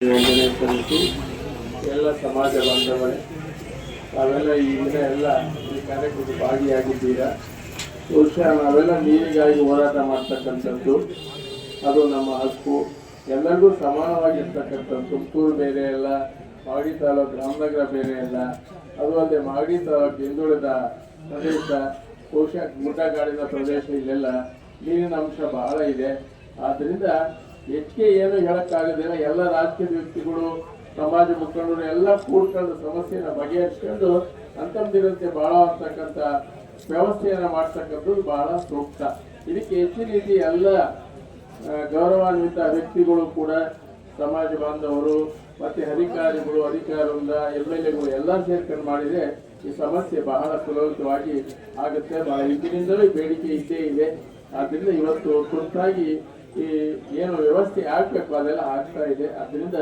ವಂದನೆ ಸಲ್ಲಿಸಿ ಎಲ್ಲ ಸಮಾಜ ಬಾಂಧವರೇ ನಾವೆಲ್ಲ ಈ ದಿನ ಎಲ್ಲ ಈ ಕಾರ್ಯಕ್ರಮದಲ್ಲಿ ಭಾಗಿಯಾಗಿದ್ದೀರಾ. ಬಹುಶಃ ನಾವೆಲ್ಲ ನೀರಿಗಾಗಿ ಹೋರಾಟ ಮಾಡ್ತಕ್ಕಂಥದ್ದು ಅದು ನಮ್ಮ ಹಕ್ಕು. ಎಲ್ಲರಿಗೂ ಸಮಾನವಾಗಿರ್ತಕ್ಕಂಥದ್ದು. ತುಮಕೂರು ಬೇರೆ ಅಲ್ಲ, ಮಾಗಡಿ ತಾಲೂಕು ರಾಮನಗರ ಬೇರೆ ಅಲ್ಲ. ಅದು ಅಲ್ಲದೆ ಮಾಗಡಿ ತಾಲೂಕು ಹಿಂದುಳಿದ ಪ್ರದೇಶ, ಬಹುಶಃ ಗುಡ್ಡಗಾಡಿನ ಪ್ರದೇಶ, ಇಲ್ಲೆಲ್ಲ ನೀರಿನ ಅಂಶ ಬಹಳ ಇದೆ. ಆದ್ದರಿಂದ ಹೆಚ್ಚಿಗೆ ಏನು ಹೇಳಕ್ಕಾಗೋದಿಲ್ಲ. ಎಲ್ಲ ರಾಜಕೀಯ ವ್ಯಕ್ತಿಗಳು, ಸಮಾಜ ಮುಖಂಡರು ಎಲ್ಲ ಕೂಡ್ಕೊಂಡು ಸಮಸ್ಯೆನ ಬಗೆಹರಿಸ್ಕೊಂಡು ಅಂತಂದಿರಂತೆ ಬಾಳ ಅಂತಕ್ಕಂಥ ವ್ಯವಸ್ಥೆಯನ್ನು ಮಾಡ್ತಕ್ಕಂಥದ್ದು ಬಹಳ ಸೂಕ್ತ. ಇದಕ್ಕೆ ಹೆಚ್ಚಿನ ರೀತಿ ಎಲ್ಲ ಗೌರವಾನ್ವಿತ ವ್ಯಕ್ತಿಗಳು ಕೂಡ, ಸಮಾಜ ಬಾಂಧವರು ಮತ್ತೆ ಅಧಿಕಾರಿಗಳು, ಅಧಿಕಾರದಿಂದ MLAಗಳು ಎಲ್ಲ ಸೇರ್ಕೊಂಡು ಮಾಡಿದರೆ ಈ ಸಮಸ್ಯೆ ಬಹಳ ಸುಲಭವಾಗಿ ಆಗುತ್ತೆ. ಬಹಳ ಹಿಂದಿನಿಂದಲೂ ಬೇಡಿಕೆ ಇದ್ದೇ ಇದೆ. ಆದ್ದರಿಂದ ಇವತ್ತು ತುರ್ತಾಗಿ ಈ ಏನು ವ್ಯವಸ್ಥೆ ಆಗಬೇಕು ಅದೆಲ್ಲ ಆಗ್ತಾ ಇದೆ. ಆದ್ದರಿಂದ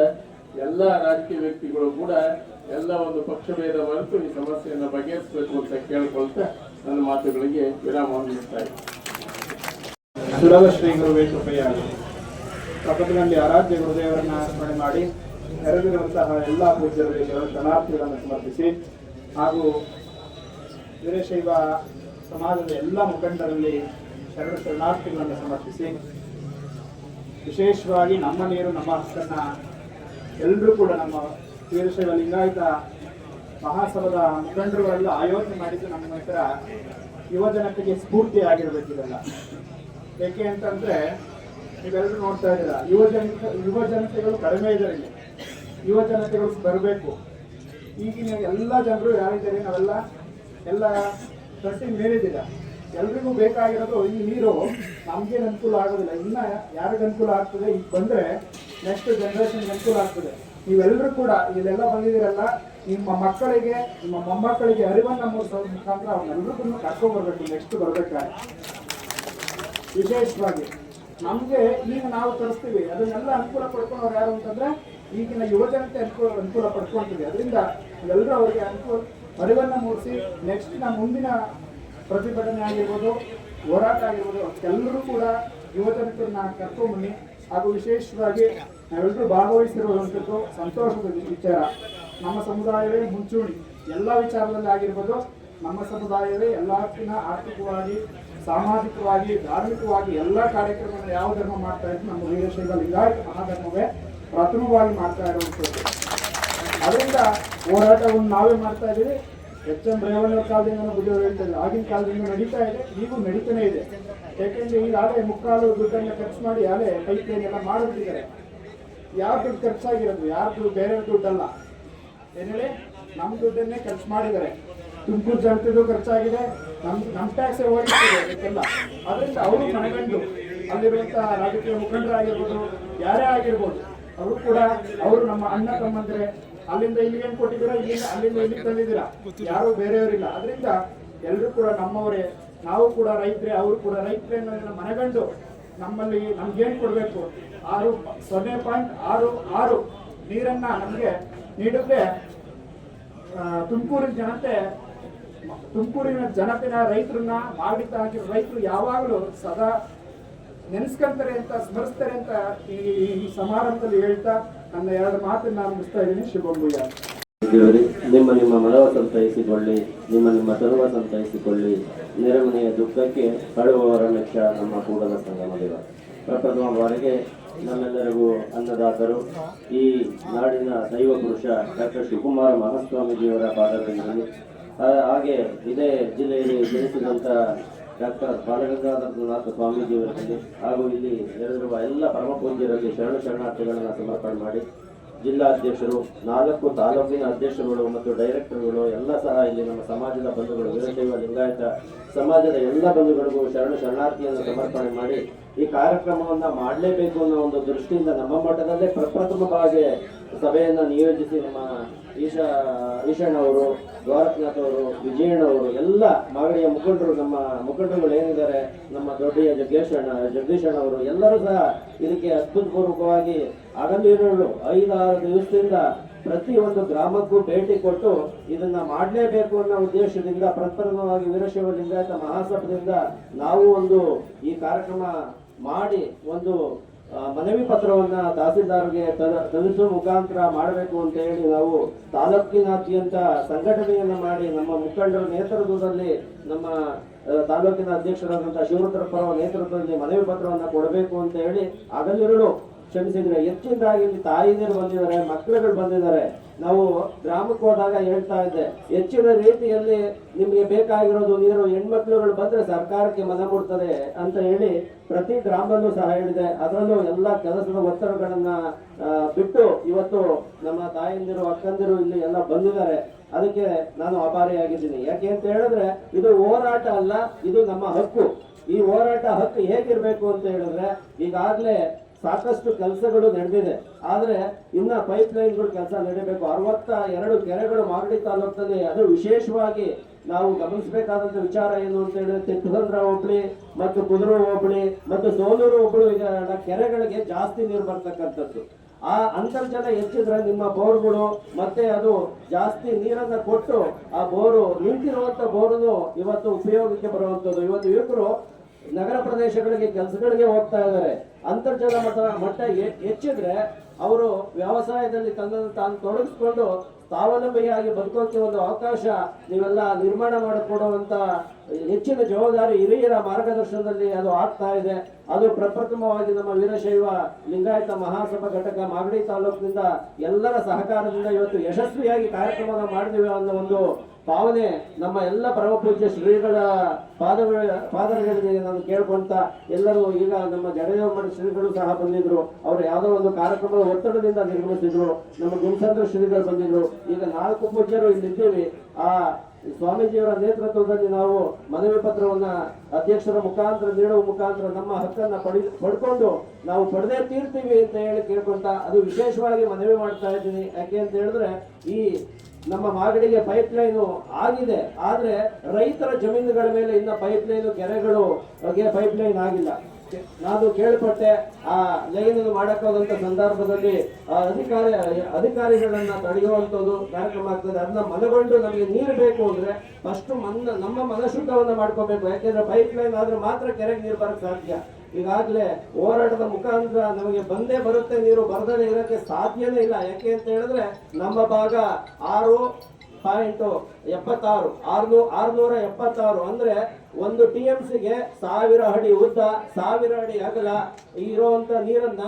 ಎಲ್ಲ ರಾಜಕೀಯ ವ್ಯಕ್ತಿಗಳು ಕೂಡ ಎಲ್ಲ ಒಂದು ಪಕ್ಷಭೇದ ಮರೆತು ಈ ಸಮಸ್ಯೆಯನ್ನು ಬಗೆಹರಿಸಬೇಕು ಅಂತ ಕೇಳ್ಕೊಳ್ತಾ ನನ್ನ ಮಾತುಗಳಿಗೆ ವಿರಾಮವನ್ನು ನೀಡ್ತಾ ಇದ್ದೀನಿ. ಸುಲಭ ಶ್ರೀ ಗುರುವೇಶಪ್ಪಯ್ಯ ಪ್ರಪಂಚದಲ್ಲಿ ಆರಾಧ್ಯ ಗುರುದೇವರನ್ನ ಸ್ಮರಣೆ ಮಾಡಿ ನೆರವೇರುವಂತಹ ಎಲ್ಲ ಪೂಜ್ಯರಿಗೆ ಶರಣಾರ್ಥಿಗಳನ್ನು ಸಮರ್ಪಿಸಿ ಹಾಗೂ ವೀರಶೈವ ಸಮಾಜದ ಎಲ್ಲ ಮುಖಂಡರಲ್ಲಿ ಶರಣಾರ್ಥಿಗಳನ್ನು ಸಮರ್ಪಿಸಿ ವಿಶೇಷವಾಗಿ ನಮ್ಮ ನೀರು ನಮ್ಮ ಹಕ್ಕನ್ನ ಎಲ್ಲರೂ ಕೂಡ ನಮ್ಮ ವೀರಶೈವ ಲಿಂಗಾಯತ ಮಹಾಸಭಾದ ಮುಖಂಡರುಗಳೆಲ್ಲ ಆಯೋಜನೆ ಮಾಡಿದ್ದು ನಮ್ಮ ಹತ್ರ ಯುವಜನತೆಗೆ ಸ್ಫೂರ್ತಿ ಆಗಿರಬೇಕಿದೆಲ್ಲ. ಏಕೆ ಅಂತಂದ್ರೆ ನೀವೆಲ್ಲರೂ ನೋಡ್ತಾ ಇದ್ದೀರಾ, ಯುವ ಜನತೆಗಳು ಕಡಿಮೆ ಇದ್ದಾರೆ. ಯುವ ಜನತೆಗಳು ಬರಬೇಕು. ಈಗಿನ ಎಲ್ಲ ಜನರು ಯಾರಿದ್ದಾರೆ, ನಾವೆಲ್ಲ ಎಲ್ಲ ತಟ್ಟಿ ಮೀರಿದ್ದೀರ. ಎಲ್ರಿಗೂ ಬೇಕಾಗಿರೋದು ಈ ನೀರು ನಮ್ಗೇನು ಅನುಕೂಲ ಆಗೋದಿಲ್ಲ. ಇನ್ನ ಯಾರಿಗೆ ಅನುಕೂಲ ಆಗ್ತದೆ, ಈಗ ಬಂದ್ರೆ ನೆಕ್ಸ್ಟ್ ಜನರೇಷನ್ಗೆ ಅನುಕೂಲ ಆಗ್ತದೆ. ನೀವೆಲ್ಲರೂ ಕೂಡ ಇಲ್ಲೆಲ್ಲ ಬಂದಿದ್ದೀರಲ್ಲ, ನಿಮ್ಮ ಮಕ್ಕಳಿಗೆ, ನಿಮ್ಮ ಮೊಮ್ಮಕ್ಕಳಿಗೆ ಅರಿವನ್ನು ಮೂಡಿಸೋದ್ರ ಮುಖಾಂತರ ಅವ್ರನ್ನೆಲ್ಲರಿಗೂ ಕರ್ಕೊಂಡ್ಬರ್ಬೇಕು. ನೆಕ್ಸ್ಟ್ ಬರ್ಬೇಕಾದ್ರೆ ವಿಶೇಷವಾಗಿ ನಮ್ಗೆ ಈಗ ನಾವು ತರಿಸ್ತೀವಿ, ಅದನ್ನೆಲ್ಲ ಅನುಕೂಲ ಪಡ್ಕೊಂಡವ್ರು ಯಾರು ಅಂತಂದ್ರೆ ಈಗಿನ ಯುವಜನತೆ ಅನುಕೂಲ ಪಡ್ಕೊಂತೀವಿ. ಅದರಿಂದ ಎಲ್ಲರೂ ಅವರಿಗೆ ಅರಿವನ್ನು ಮೂಡಿಸಿ ನೆಕ್ಸ್ಟ್ ನಮ್ಮ ಮುಂದಿನ ಪ್ರತಿಭಟನೆ ಆಗಿರ್ಬೋದು, ಹೋರಾಟ ಆಗಿರ್ಬೋದು, ಎಲ್ಲರೂ ಕೂಡ ಯುವಜನತೆಯನ್ನ ಕರ್ಕೊಂಡ್ಬನ್ನಿ. ಹಾಗೂ ವಿಶೇಷವಾಗಿ ನಾವೆಲ್ಲರೂ ಭಾಗವಹಿಸಿರುವಂಥದ್ದು ಸಂತೋಷದ ವಿಚಾರ. ನಮ್ಮ ಸಮುದಾಯವೇ ಮುಂಚೂಣಿ ಎಲ್ಲ ವಿಚಾರದಲ್ಲಿ ಆಗಿರ್ಬೋದು. ನಮ್ಮ ಸಮುದಾಯವೇ ಎಲ್ಲಕ್ಕಿಂತ ಆರ್ಥಿಕವಾಗಿ, ಸಾಮಾಜಿಕವಾಗಿ, ಧಾರ್ಮಿಕವಾಗಿ ಎಲ್ಲ ಕಾರ್ಯಕ್ರಮವನ್ನು ಯಾವ ಧರ್ಮ ಮಾಡ್ತಾ ಇದ್ರು, ನಮ್ಮ ವೀರಶೈವ ಲಿಂಗಾಯತ ಮಹಾಧರ್ಮವೇ ಪ್ರಥಮವಾಗಿ ಮಾಡ್ತಾ ಇರುವಂಥದ್ದು. ಅದರಿಂದ ಹೋರಾಟವನ್ನು ನಾವೇ ಮಾಡ್ತಾ ಇದ್ದೀವಿ. HM ರೇವಣ್ಣವ್ರ ಕಾಲದಿಂದ ಬುದ್ಧಿಯವರು ಹೇಳ್ತಾರೆ, ಆಗಿನ ಕಾಲದಿಂದ ನಡೀತಾ ಇದೆ, ಈಗೂ ನಡೀತಾನೆ ಇದೆ. ಯಾಕೆಂದ್ರೆ ಈಗಾಗಲೇ ಮುಕ್ಕಾಲು ದುಡ್ಡನ್ನು ಖರ್ಚು ಮಾಡಿ ಆಗಲೇ ಪೈಪ್ ಲೈನ್ ಎಲ್ಲ ಮಾಡಿಬಿಟ್ಟಿದ್ದಾರೆ. ಯಾರ ದುಡ್ಡು ಖರ್ಚಾಗಿರೋದು, ಯಾರ್ದು ಬೇರೆ ದುಡ್ಡಲ್ಲ, ಏನೇಳಿ ನಮ್ಮ ದುಡ್ಡನ್ನೇ ಖರ್ಚು ಮಾಡಿದ್ದಾರೆ. ತುಮಕೂರು ಜನತೆದು ಖರ್ಚಾಗಿದೆ, ನಮ್ಮ ಟ್ಯಾಕ್ಸೇ ಹೋಗಿರ್ತದೆ ಅದಕ್ಕೆಲ್ಲ. ಅದರಿಂದ ಅವರು ಮನೆಗಂಡು ಅಲ್ಲಿರುವಂತಹ ರಾಜಕೀಯ ಮುಖಂಡರಾಗಿರ್ಬೋದು, ಯಾರೇ ಆಗಿರ್ಬೋದು, ಅವರು ಕೂಡ ಅವರು ನಮ್ಮ ಅಣ್ಣ ತಮ್ಮಂದ್ರೆ ಅಲ್ಲಿಂದ ಇಲ್ಲಿಗೆ ಕೊಟ್ಟಿದ್ದೀರಾ, ಅಲ್ಲಿಂದ ಇಲ್ಲಿಗೆ ತಂದಿದ್ದೀರಾ, ಯಾರು ಬೇರೆಯವರಿಲ್ಲ. ಅದರಿಂದ ಎಲ್ಲರೂ ಕೂಡ ನಮ್ಮವರೇ, ನಾವು ಕೂಡ ರೈತರೇ, ಅವರು ಕೂಡ ರೈತರೇ ಅನ್ನೋದನ್ನ ಮನೆಗಂಡು ನಮ್ಮಲ್ಲಿ ನಮ್ಗೇನು ಕೊಡಬೇಕು 0.66 ನೀರನ್ನ ನಮಗೆ ನೀಡಿದ್ರೆ ತುಮಕೂರಿನ ಜನತೆನ ರೈತರನ್ನ ಮಾಡಿದ್ದ ಹಾಕಿರೋ ರೈತರು ಯಾವಾಗಲೂ ಸದಾ ನೆನೆಸ್ಕೊಂತಾರೆ ಅಂತ, ಸ್ಮರಿಸ್ತಾರೆ ಅಂತ ಈ ಸಮಾರಂಭದಲ್ಲಿ ಹೇಳ್ತಾ ನನ್ನ ಎರಡು ಮಾತನ್ನು ನಾನು ಮುಗಿಸ್ತಾ ಇದ್ದೀನಿ. ಶುಭಂಭೂಯ. ನಿಮ್ಮ ಮನವ ಸಂತೈಸಿಕೊಳ್ಳಿ, ನಿಮ್ಮ ತನುವ ಸಂತೈಸಿಕೊಳ್ಳಿ. ನೆರೆಮನೆಯ ದುಃಖಕ್ಕೆ ಕಳುವವರ ಮೆಚ್ಚ ನಮ್ಮ ಕೂಡಲ ಸಂಗಮದೇವ. ಪ್ರಪ್ರಥಮ ಬಾರಿಗೆ ನಮ್ಮೆಲ್ಲರಿಗೂ ಅನ್ನದಾತರು, ಈ ನಾಡಿನ ದೈವ ಪುರುಷ ಡಾಕ್ಟರ್ ಶಿವಕುಮಾರ ಮಹಾಸ್ವಾಮೀಜಿಯವರ ಪಾದಗಳಲ್ಲಿ, ಹಾಗೆ ಇದೇ ಜಿಲ್ಲೆಯಲ್ಲಿ ಜನಿಸಿದಂಥ ಡಾಕ್ಟರ್ ಬಾಲಗಂಗಾಧರನಾಥ ಸ್ವಾಮೀಜಿಯವರಲ್ಲಿ ಹಾಗೂ ಇಲ್ಲಿ ನೆರೆದಿರುವ ಎಲ್ಲ ಪರಮ ಪೂಜ್ಯರಲ್ಲಿ ಶರಣಾರ್ಥಿಗಳನ್ನು ಸಮರ್ಪಣೆ ಮಾಡಿ, ಜಿಲ್ಲಾಧ್ಯಕ್ಷರು, 4 ತಾಲೂಕಿನ ಅಧ್ಯಕ್ಷರುಗಳು ಮತ್ತು ಡೈರೆಕ್ಟರ್ಗಳು ಎಲ್ಲ ಸಹ ಇಲ್ಲಿ ನಮ್ಮ ಸಮಾಜದ ಬಂಧುಗಳು, ವೀರಶೈವ ಲಿಂಗಾಯತ ಸಮಾಜದ ಎಲ್ಲ ಬಂಧುಗಳಿಗೂ ಶರಣಾರ್ಥಿಯನ್ನು ಸಮರ್ಪಣೆ ಮಾಡಿ ಈ ಕಾರ್ಯಕ್ರಮವನ್ನು ಮಾಡಲೇಬೇಕು ಅನ್ನೋ ಒಂದು ದೃಷ್ಟಿಯಿಂದ ನಮ್ಮ ಮಠದಲ್ಲೇ ಪ್ರಪ್ರಥಮವಾಗಿ ಸಭೆಯನ್ನು ನಿಯೋಜಿಸಿ ನಮ್ಮ ಈಶಣ್ಣವರು, ದ್ವಾರಕನಾಥ್ ಅವರು, ವಿಜಯಣ್ಣವರು, ಎಲ್ಲ ಮಾಗಡಿಯ ಮುಖಂಡರು, ನಮ್ಮ ಮುಖಂಡರುಗಳು ಏನಿದ್ದಾರೆ, ನಮ್ಮ ದೊಡ್ಡಿಯ ಜಗದೀಶಣ್ಣ ಅವರು ಎಲ್ಲರೂ ಸಹ ಇದಕ್ಕೆ ಅದ್ಭುತಪೂರ್ವಕವಾಗಿ ಆಗಲಿರಲು 5-6 ದಿವಸದಿಂದ ಪ್ರತಿಯೊಂದು ಗ್ರಾಮಕ್ಕೂ ಭೇಟಿ ಕೊಟ್ಟು ಇದನ್ನ ಮಾಡಲೇಬೇಕು ಅನ್ನೋ ಉದ್ದೇಶದಿಂದ ಪ್ರಪ್ರಥಮವಾಗಿ ವೀರಶೈವ ಲಿಂಗಾಯತ ಮಹಾಸಭಾದಿಂದ ನಾವು ಒಂದು ಈ ಕಾರ್ಯಕ್ರಮ ಮಾಡಿ ಒಂದು ಮನವಿ ಪತ್ರವನ್ನ ತಹಸೀಲ್ದಾರ್ಗೆ ತಲುಪಿಸುವ ಮುಖಾಂತರ ಮಾಡಬೇಕು ಅಂತ ಹೇಳಿ ನಾವು ತಾಲೂಕಿನಾದ್ಯಂತ ಸಂಘಟನೆಯನ್ನ ಮಾಡಿ ನಮ್ಮ ಮುಖಂಡರ ನೇತೃತ್ವದಲ್ಲಿ ನಮ್ಮ ತಾಲೂಕಿನ ಅಧ್ಯಕ್ಷರಾದಂತಹ ಶಿವರುದ್ರಪ್ಪ ಅವರ ನೇತೃತ್ವದಲ್ಲಿ ಮನವಿ ಪತ್ರವನ್ನ ಕೊಡಬೇಕು ಅಂತ ಹೇಳಿ ಹಗಲಿರುಳು ಶ್ರಮಿಸಿದ್ರೆ. ಹೆಚ್ಚಿನದಾಗಿ ಇಲ್ಲಿ ತಾಯಿಯರು ಬಂದಿದ್ದಾರೆ, ಮಕ್ಕಳುಗಳು ಬಂದಿದ್ದಾರೆ. ನಾವು ಗ್ರಾಮಕ್ಕೆ ಹೋದಾಗ ಹೇಳ್ತಾ ಇದ್ದೆ, ಹೆಚ್ಚಿನ ರೀತಿಯಲ್ಲಿ ನಿಮ್ಗೆ ಬೇಕಾಗಿರೋದು ನೀರು ಹೆಣ್ಮಕ್ಳುಗಳು ಬಂದ್ರೆ ಸರ್ಕಾರಕ್ಕೆ ಮನ ಮುಡ್ತದೆ ಅಂತ ಹೇಳಿ ಪ್ರತಿ ಗ್ರಾಮದಲ್ಲೂ ಸಹ ಹೇಳಿದೆ. ಅದರಲ್ಲೂ ಎಲ್ಲ ಕೆಲಸದ ಒತ್ತಡಗಳನ್ನ ಬಿಟ್ಟು ಇವತ್ತು ನಮ್ಮ ತಾಯಂದಿರು ಅಕ್ಕಂದಿರು ಇಲ್ಲಿ ಎಲ್ಲ ಬಂದಿದ್ದಾರೆ. ಅದಕ್ಕೆ ನಾನು ಆಭಾರಿಯಾಗಿದ್ದೀನಿ. ಯಾಕೆ ಅಂತ ಹೇಳಿದ್ರೆ ಇದು ಹೋರಾಟ ಅಲ್ಲ, ಇದು ನಮ್ಮ ಹಕ್ಕು. ಈ ಹೋರಾಟ ಹಕ್ಕು ಹೇಗಿರ್ಬೇಕು ಅಂತ ಹೇಳಿದ್ರೆ ಈಗಾಗಲೇ ಸಾಕಷ್ಟು ಕೆಲಸಗಳು ನಡೆದಿದೆ, ಆದ್ರೆ ಇನ್ನ ಪೈಪ್ ಲೈನ್ಗಳು ಕೆಲಸ ನಡೀಬೇಕು. 62 ಕೆರೆಗಳು ಮಾಗಡಿ ತಾಲೂಕಿನಲ್ಲಿ, ಅದು ವಿಶೇಷವಾಗಿ ನಾವು ಗಮನಿಸಬೇಕಾದಂತ ವಿಚಾರ ಏನು ಅಂತ ಹೇಳಿದ್ರೆ ತಿಪ್ಪಸಂದ್ರ ಹೋಬಳಿ ಮತ್ತು ಕುದುರು ಹೋಬಳಿ ಮತ್ತು ಸೋಲೂರು ಹೋಬಳಿ ಕೆರೆಗಳಿಗೆ ಜಾಸ್ತಿ ನೀರು ಬರ್ತಕ್ಕಂಥದ್ದು. ಆ ಅಂತರ್ಜಲ ಹೆಚ್ಚಿದ್ರೆ ನಿಮ್ಮ ಬೋರ್ಗಳು ಮತ್ತೆ ಅದು ಜಾಸ್ತಿ ನೀರನ್ನ ಕೊಟ್ಟು ಆ ಬೋರು ನಿಂತಿರುವಂತ ಬೋರನ್ನು ಇವತ್ತು ಉಪಯೋಗಕ್ಕೆ ಬರುವಂತದ್ದು. ಇವತ್ತು ಯುವಕರು ನಗರ ಪ್ರದೇಶಗಳಿಗೆ ಕೆಲಸಗಳಿಗೆ ಹೋಗ್ತಾ ಇದ್ದಾರೆ. ಅಂತರ್ಜಲ ಮಟ್ಟ ಹೆಚ್ಚಿದ್ರೆ ಅವರು ವ್ಯವಸಾಯದಲ್ಲಿ ತನ್ನನ್ನು ತಾನು ತೊಡಗಿಸ್ಕೊಂಡು ಸ್ವಾವಲಂಬಿಯಾಗಿ ಬದುಕೋಕೆ ಒಂದು ಅವಕಾಶ ನೀವೆಲ್ಲ ನಿರ್ಮಾಣ ಮಾಡಿಕೊಡುವಂತ ಹೆಚ್ಚಿನ ಜವಾಬ್ದಾರಿ ಹಿರಿಯರ ಮಾರ್ಗದರ್ಶನದಲ್ಲಿ ಅದು ಆಗ್ತಾ ಇದೆ. ಅದು ಪ್ರಪ್ರಥಮವಾಗಿ ನಮ್ಮ ವೀರಶೈವ ಲಿಂಗಾಯತ ಮಹಾಸಭಾ ಘಟಕ ಮಾಗಡಿ ತಾಲೂಕಿನಿಂದ ಎಲ್ಲರ ಸಹಕಾರದಿಂದ ಇವತ್ತು ಯಶಸ್ವಿಯಾಗಿ ಕಾರ್ಯಕ್ರಮವನ್ನು ಮಾಡಿದೀವಿ ಅನ್ನೋ ಒಂದು ಭಾವನೆ ನಮ್ಮ ಎಲ್ಲ ಪರಮಪೂಜ್ಯ ಶ್ರೀಗಳ ಪಾದಗಳಿಗೆ ನಾನು ಕೇಳ್ಕೊಂತ ಎಲ್ಲರೂ ಈಗ ನಮ್ಮ ಜಡದೇವ ಮಠ ಶ್ರೀಗಳು ಸಹ ಬಂದಿದ್ರು. ಅವರು ಯಾವುದೋ ಒಂದು ಕಾರ್ಯಕ್ರಮದ ಒತ್ತಡದಿಂದ ನಿರ್ಮಿಸಿದ್ರು. ನಮ್ಮ ಗುರುಸಂದ್ರ ಶ್ರೀಗಳು ಬಂದಿದ್ರು. ಈಗ 4 ಪೂಜ್ಯರು ಇಲ್ಲಿದ್ದೀವಿ. ಆ ಸ್ವಾಮೀಜಿಯವರ ನೇತೃತ್ವದಲ್ಲಿ ನಾವು ಮನವಿ ಪತ್ರವನ್ನ ಅಧ್ಯಕ್ಷರ ಮುಖಾಂತರ ನೀಡುವ ಮುಖಾಂತರ ನಮ್ಮ ಹಕ್ಕನ್ನ ಪಡ್ಕೊಂಡು ನಾವು ಪಡೆದೇ ತೀರ್ತೀವಿ ಅಂತ ಹೇಳಿ ಕೇಳ್ಕೊಂತ ಅದು ವಿಶೇಷವಾಗಿ ಮನವಿ ಮಾಡ್ತಾ ಇದ್ದೀನಿ. ಯಾಕೆ ಅಂತ ಹೇಳಿದ್ರೆ ಈ ನಮ್ಮ ಮಾಗಡಿಗೆ ಪೈಪ್ ಲೈನು ಆಗಿದೆ, ಆದ್ರೆ ರೈತರ ಜಮೀನುಗಳ ಮೇಲೆ ಇನ್ನ ಪೈಪ್ ಲೈನು ಕೆರೆಗಳು ಪೈಪ್ ಲೈನ್ ಆಗಿಲ್ಲ. ನಾನು ಕೇಳ್ಪಟ್ಟೆ ಆ ಲೈನ್ ಮಾಡಕ್ಕಾದಂತ ಸಂದರ್ಭದಲ್ಲಿ ಅಧಿಕಾರಿಗಳನ್ನ ತಡೆಯುವಂತದ್ದು ಕಾರ್ಯಕ್ರಮ ಆಗ್ತದೆ. ಅದನ್ನ ಮನಗೊಂಡು ನಮಗೆ ನೀರು ಬೇಕು ಅಂದ್ರೆ ಫಸ್ಟ್ ನಮ್ಮ ಮನಶುದ್ಧವನ್ನ ಮಾಡ್ಕೋಬೇಕು. ಯಾಕೆಂದ್ರೆ ಪೈಪ್ ಲೈನ್ ಆದ್ರೆ ಮಾತ್ರ ಕೆರೆಗೆ ನೀರು ಬರಕ್ ಸಾಧ್ಯ. ಈಗಾಗಲೇ ಹೋರಾಟದ ಮುಖಾಂತರ ನಮಗೆ ಬಂದೇ ಬರುತ್ತೆ ನೀರು, ಬರದೇ ಇರೋಕ್ಕೆ ಸಾಧ್ಯನೇ ಇಲ್ಲ. ಯಾಕೆ ಅಂತ ಹೇಳಿದ್ರೆ ನಮ್ಮ ಭಾಗ 6.76 ಅಂದ್ರೆ 1 TMCಗೆ 1000 ಅಡಿ ಉದ್ದ, 1000 ಅಡಿ ಅಗಲ ಇರುವಂತ ನೀರನ್ನ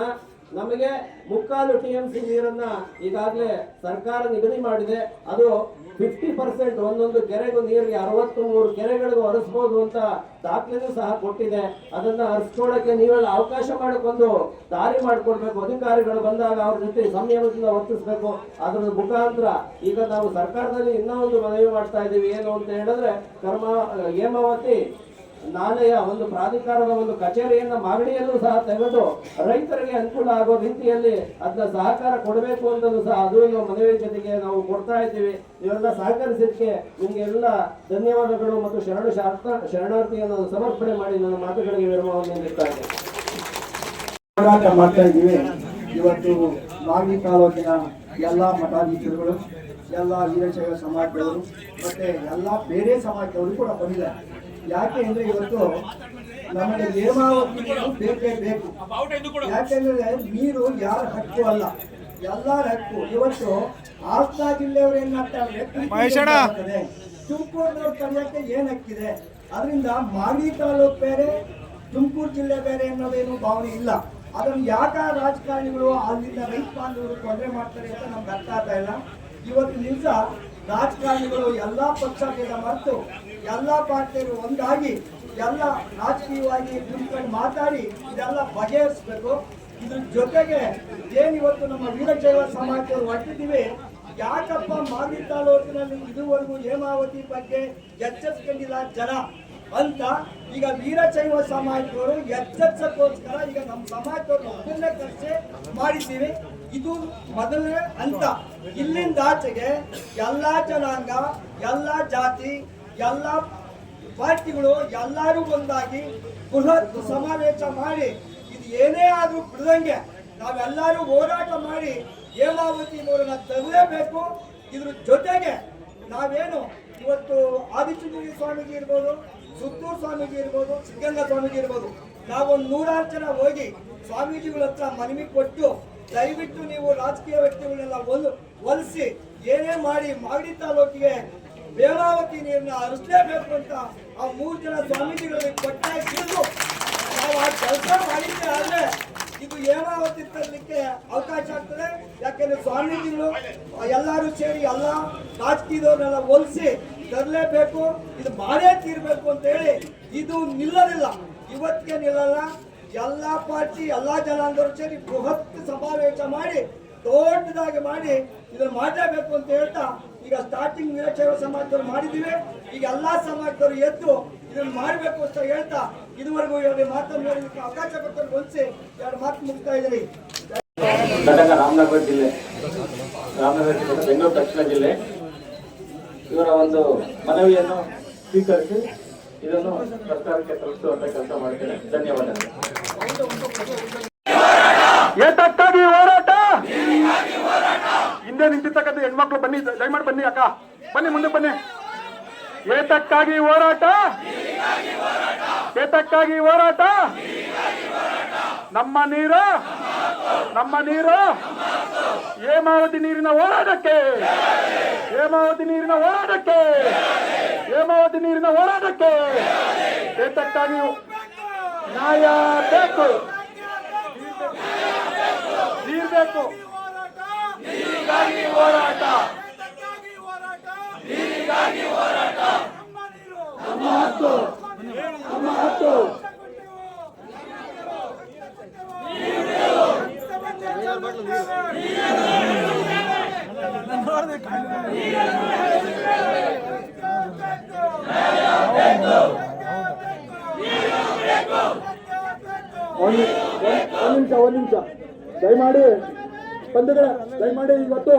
ನಮಗೆ 3/4 TMC ನೀರನ್ನ ಈಗಾಗಲೇ ಸರ್ಕಾರ ನಿಗದಿ ಮಾಡಿದೆ. ಅದು 50% ಒಂದೊಂದು ಕೆರೆಗೂ ನೀರಿಗೆ 63 ಕೆರೆಗಳಿಗೂ ಹರಿಸಬಹುದು ಅಂತ ದಾಖಲೆನೂ ಸಹ ಕೊಟ್ಟಿದೆ. ಅದನ್ನ ಹರಿಸ್ಕೊಳ್ಳಕ್ಕೆ ನೀವೆಲ್ಲ ಅವಕಾಶ ಮಾಡಿಕೊಂಡು ದಾರಿ ಮಾಡಿಕೊಡ್ಬೇಕು. ಅಧಿಕಾರಿಗಳು ಬಂದಾಗ ಅವ್ರ ಜೊತೆ ಸಂಯಮದಿಂದ ವರ್ತಿಸ್ಬೇಕು. ಅದರ ಮುಖಾಂತರ ಈಗ ನಾವು ಸರ್ಕಾರದಲ್ಲಿ ಇನ್ನೂ ಒಂದು ಮನವಿ ಮಾಡ್ತಾ ಇದ್ದೀವಿ. ಏನು ಅಂತ ಹೇಳಿದ್ರೆ ಹೇಮಾವತಿ ನಾಲೆಯ ಒಂದು ಪ್ರಾಧಿಕಾರದ ಒಂದು ಕಚೇರಿಯನ್ನ ಮಾಗಡಿಯಲ್ಲೂ ಸಹ ತೆಗೆದು ರೈತರಿಗೆ ಅನುಕೂಲ ಆಗೋ ರೀತಿಯಲ್ಲಿ ಅದನ್ನ ಸಹಕಾರ ಕೊಡಬೇಕು ಅಂತಲೂ ಸಹ ಅದು ಮನವಿ ಜೊತೆಗೆ ನಾವು ಕೊಡ್ತಾ ಇದ್ದೀವಿ. ನೀವೆಲ್ಲ ಸಹಕರಿಸಿದ್ದಕ್ಕೆ ನಿಮ್ಗೆ ಎಲ್ಲ ಧನ್ಯವಾದಗಳು ಮತ್ತು ಶರಣಾರ್ಥಿಯನ್ನು ಸಮರ್ಪಣೆ ಮಾಡಿ ನನ್ನ ಮಾತುಗಳಿಗೆ ವಿರಾಮವನ್ನು ನೀಡ್ತಾ ಇದ್ದೇನೆ. ಹೋರಾಟ ಮಾಡ್ತಾ ಇದ್ದೀವಿ. ಇವತ್ತು ಮಾಗಡಿ ತಾಲೂಕಿನ ಎಲ್ಲ ಮಠಾಧೀಶರುಗಳು, ಎಲ್ಲ ವೀರಶೈವ ಸಮಾಜದವರು ಮತ್ತೆ ಎಲ್ಲ ಬೇರೆ ಸಮಾಜದವರು ಕೂಡ ಬಂದಿದ್ದಾರೆ. ಯಾಕೆ ಅಂದ್ರೆ ಇವತ್ತು ನಮಗೆ ಹೇಮಾವತಿ ನೀರು ಬೇಕೇ ಬೇಕು. ಯಾಕೆಂದ್ರೆ ನೀರು ಯಾರ ಹಕ್ಕು ಅಲ್ಲ, ಎಲ್ಲರ ಹಕ್ಕು. ಇವತ್ತು ಹಾಸನ ಜಿಲ್ಲೆಯವರು ಏನ್ ಮಾಡ್ತಾರೆ, ತುಮಕೂರಿನವ್ರು ಕರೆಯಕ್ಕೆ ಏನ್ ಹಕ್ಕಿದೆ? ಅದರಿಂದ ಮಾಗಡಿ ತಾಲೂಕು ಬೇರೆ, ತುಮಕೂರು ಜಿಲ್ಲೆ ಬೇರೆ ಅನ್ನೋದೇನು ಭಾವನೆ ಇಲ್ಲ. ಅದನ್ನು ಯಾಕೆ ರಾಜಕಾರಣಿಗಳು ಅಲ್ಲಿಂದ ರೈತ ಬಾಂಧವರು ತೊಂದರೆ ಮಾಡ್ತಾರೆ ಅಂತ ನಮ್ಗೆ ಅರ್ಥ ಆಗ್ತಾ ಇಲ್ಲ. ಇವತ್ತು ನಿಜ ರಾಜಕಾರಣಿಗಳು ಎಲ್ಲ ಪಕ್ಷ ಭೇದ ಮರೆತು ಎಲ್ಲ ಪಾರ್ಟಿಯರು ಒಂದಾಗಿ ಎಲ್ಲ ರಾಜಕೀಯವಾಗಿ ನಿಂತ್ಕೊಂಡು ಮಾತಾಡಿ ಇದೆಲ್ಲ ಬಗೆಹರಿಸಬೇಕು. ಇದ್ರ ಜೊತೆಗೆ ಏನಿವತ್ತು ನಮ್ಮ ವೀರಶೈವ ಸಮಾಜದವರು ಹೊರಟಿದ್ದೀವಿ, ಯಾಕಪ್ಪ ಮಾಗಡಿ ತಾಲೂಕಿನಲ್ಲಿ ಇದುವರೆಗೂ ಹೇಮಾವತಿ ಬಗ್ಗೆ ಎಚ್ಚರಿಸ್ಕೊಂಡಿಲ್ಲ ಜನ ಅಂತ ಈಗ ವೀರಶೈವ ಸಮಾಜದವರು ಎಚ್ಚರಿಸೋಕ್ಕೋಸ್ಕರ ಈಗ ನಮ್ಮ ಸಮಾಜದವರು ಒಬ್ಬನ್ನೇ ಕರೆಸಿ ಮಾಡಿದ್ದೀವಿ. ಇದು ಮೊದಲನೇ ಹಂತ. ಇಲ್ಲಿಂದ ಆಚೆಗೆ ಎಲ್ಲ ಜನಾಂಗ, ಎಲ್ಲ ಜಾತಿ, ಎಲ್ಲ ಪಾರ್ಟಿಗಳು ಎಲ್ಲರೂ ಒಂದಾಗಿ ಬೃಹತ್ ಸಮಾವೇಶ ಮಾಡಿ ಇದು ಏನೇ ಆದ್ರೂ ಬಿಡದಂಗೆ ನಾವೆಲ್ಲರೂ ಹೋರಾಟ ಮಾಡಿ ಹೇಮಾವತಿ ನೀರನ್ನ ತರಲೇಬೇಕು. ಇದ್ರ ಜೊತೆಗೆ ನಾವೇನು ಇವತ್ತು ಆದಿಚುಂಚನಗಿರಿ ಸ್ವಾಮೀಜಿ ಇರ್ಬೋದು, ಸುತ್ತೂರು ಸ್ವಾಮೀಜಿ ಇರ್ಬೋದು, ಸಿದ್ಧಗಂಗಾ ಸ್ವಾಮೀಜಿ ಇರ್ಬೋದು, ನಾವೊಂದು 100 ಜನ ಹೋಗಿ ಸ್ವಾಮೀಜಿಗಳ ಹತ್ರ ಮನವಿ ಕೊಟ್ಟು ದಯವಿಟ್ಟು ನೀವು ರಾಜಕೀಯ ವ್ಯಕ್ತಿಗಳನ್ನೆಲ್ಲ ಒಲಿಸಿ ಏನೇ ಮಾಡಿ ಮಾಗಡಿ ತಾಲೂಕಿಗೆ ಬೇಲಾವತಿ ನೀರನ್ನ ಹರಿಸಲೇಬೇಕು ಅಂತ ಆ 3 ಜನ ಸ್ವಾಮೀಜಿಗಳಿಗೆ ಕೊಟ್ಟಾಗಿದ್ದು ನಾವು ಆ ಕೆಲಸ ಮಾಡಿದ್ದೆ ಆದ್ರೆ ಇದು ಹೇಮಾವತಿ ತರಲಿಕ್ಕೆ ಅವಕಾಶ ಆಗ್ತದೆ. ಯಾಕೆಂದ್ರೆ ಸ್ವಾಮೀಜಿಗಳು ಎಲ್ಲರೂ ಸೇರಿ ಎಲ್ಲ ರಾಜಕೀಯದವ್ರನ್ನೆಲ್ಲ ಹೋಲಿಸಿ ತರಲೇಬೇಕು, ಇದು ಮಾಡೇ ತೀರ್ಬೇಕು ಅಂತ ಹೇಳಿ ಇದು ನಿಲ್ಲಲಿಲ್ಲ, ಇವತ್ತಿಗೆ ನಿಲ್ಲಲ್ಲ. ಎಲ್ಲಾ ಪಾರ್ಟಿ ಎಲ್ಲಾ ಜನಾಂಗದವರು ಸೇರಿ ಬೃಹತ್ ಸಮಾವೇಶ ಮಾಡಿ ದೊಡ್ಡದಾಗಿ ಮಾಡಿ ಇದನ್ನ ಮಾಡಲೇಬೇಕು ಅಂತ ಹೇಳ್ತಾ ಈಗ ಸ್ಟಾರ್ಟಿಂಗ್ ವೀರಶೈವ ಸಮಾಜದವ್ರು ಮಾಡಿದ್ದೀವಿ, ಈಗ ಎಲ್ಲಾ ಸಮಾಜದವರು ಎದ್ದು ಇದನ್ನ ಮಾಡಬೇಕು ಅಂತ ಹೇಳ್ತಾ ಇದುವರೆಗೂ 2 ಮಾತನ್ನು ಹೇಳಲಿಕ್ಕೆ ಅವಕಾಶ ಕೊಟ್ಟರು ಹೊಲಿಸಿ 2 ಮಾತು ಮುಗಿಸ್ತಾ ಇದ್ದೀರಿ. ಘಟಕ ರಾಮನಗರ ಜಿಲ್ಲೆ, ಬೆಂಗಳೂರು ದಕ್ಷಿಣ ಜಿಲ್ಲೆ ಇವರ ಒಂದು ಮನವಿಯನ್ನು ಸ್ವೀಕರಿಸಿ ಇದನ್ನು ಸರ್ಕಾರಕ್ಕೆ ತಲುಪಿಸುವಂತ ಕೆಲಸ ಮಾಡ್ತೇನೆ. ಧನ್ಯವಾದಗಳು. ಏತಕ್ಕಾಗಿ ಹೋರಾಟ, ಹಿಂದೆ ನಿಂತಿರ್ತಕ್ಕಂಥ ಹೆಣ್ಮಕ್ಳು ಬನ್ನಿ, ದಯಮಾಡಿ ಬನ್ನಿ ಅಕ್ಕ, ಬನ್ನಿ ಮುಂದೆ ಬನ್ನಿ. ಏತಕ್ಕಾಗಿ ಹೋರಾಟ, ಏತಕ್ಕಾಗಿ ಹೋರಾಟ, ನಮ್ಮ ನೀರು, ನಮ್ಮ ನೀರು, ಹೇಮಾವತಿ ನೀರಿನ ಹೋರಾಟಕ್ಕೆ, ಹೇಮಾವತಿ ನೀರಿನ ಹೋರಾಟಕ್ಕೆ, ಹೇಮಾವತಿ ನೀರಿನ ಹೋರಾಟಕ್ಕೆ. ಏತಕ್ಕಾಗಿ ನ್ಯಾಯ ಬೇಕು, ನೀರು ಬೇಕು, ನೀರಿಗಾಗಿ ಹೋರಾಟ, ನೀರಿಗಾಗಿ ಹೋರಾಟ, ನಮ್ಮ ಹಕ್ಕು, ನಮ್ಮ ಹಕ್ಕು. ಒಂದು ನಿಮಿಷ ದಯಮಾಡಿ ಬಂಧುಗಳೇ, ದಯಮಾಡಿ ಇವತ್ತು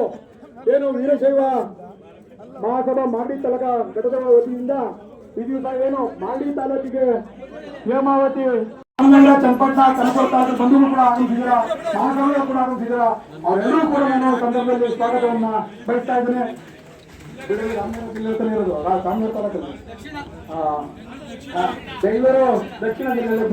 ಏನು ವೀರಶೈವ ಮಹಾಸಭಾ ಮಾಗಡಿ ತಾಲೂಕಾ ಘಟಕದ ವತಿಯಿಂದ ಈ ದಿವಸ ಏನು ಮಾಗಡಿ ತಾಲೂಕಿಗೆ ಹೇಮಾವತಿ ಚನ್ನಪಟ್ಟಣ ಕನಕಪುರ ತಾಲೂಕು ಬಂಧುಗಳು ಕೂಡ ಆಗಮಿಸಿದ್ರ, ಮಹಾಸಭೆಗಳು ಕೂಡ ಆಗಮಿಸಿದ್ರ, ಅವರೆಲ್ಲರೂ ಕೂಡ ನಾನು ಸಂದರ್ಭದಲ್ಲಿ ಸ್ವಾಗತವನ್ನ ಬಯಸ್ತಾ ಇದ್ದೇನೆ. ರಾಮನಗರ ಜಿಲ್ಲೆ ಇರೋದು ರಾಮನಗರ ತಾಲೂಕಲ್ಲಿ, ಬೆಂಗಳೂರು ದಕ್ಷಿಣ ಜಿಲ್ಲೆಯಲ್ಲಿ